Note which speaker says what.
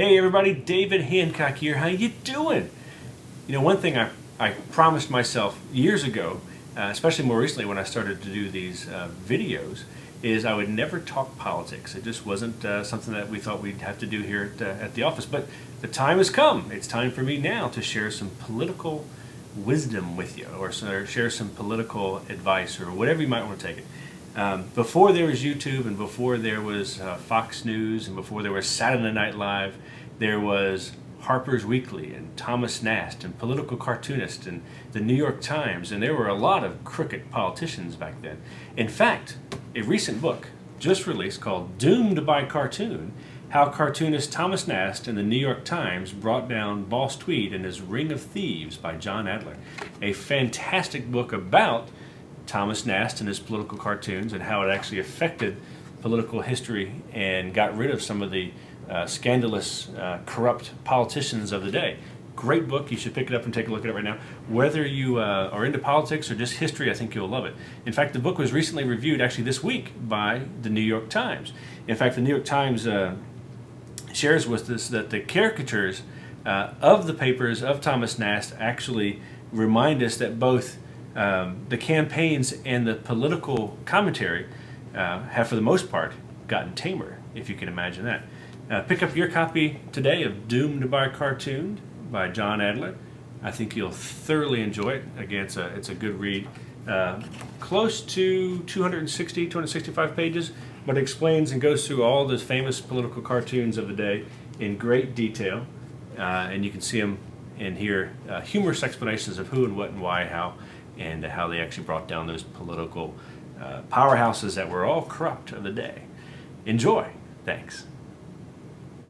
Speaker 1: Hey everybody, David Hancock here. How you doing? You know, one thing I promised myself years ago, especially more recently when I started to do these videos, is I would never talk politics. It just wasn't something that we thought we'd have to do here at the office. But the time has come. It's time for me now to share some political wisdom with you, or share some political advice, or whatever you might want to take it. Before there was YouTube, and before there was Fox News, and before there was Saturday Night Live, there was Harpers Weekly and Thomas Nast and Political Cartoonist and the New York Times, and there were a lot of crooked politicians back then. In fact, a recent book just released called Doomed by Cartoon: How Cartoonist Thomas Nast and the New York Times Brought Down Boss Tweed and His Ring of Thieves by John Adler. A fantastic book about Thomas Nast and his political cartoons and how it actually affected political history and got rid of some of the scandalous, corrupt politicians of the day. Great book. You should pick it up and take a look at it right now. Whether you are into politics or just history, I think you'll love it. In fact, the book was recently reviewed, actually this week, by the New York Times. In fact, the New York Times shares with us that the caricatures of the papers of Thomas Nast actually remind us that both the campaigns and the political commentary have, for the most part, gotten tamer, if you can imagine that. Pick up your copy today of Doomed by Cartoon by John Adler. I think you'll thoroughly enjoy it. Again, it's a good read. Close to 265 pages, but explains and goes through all the famous political cartoons of the day in great detail. And you can see them and hear humorous explanations of who and what and why, how, and how they actually brought down those political powerhouses that were all corrupt of the day. Enjoy. Thanks.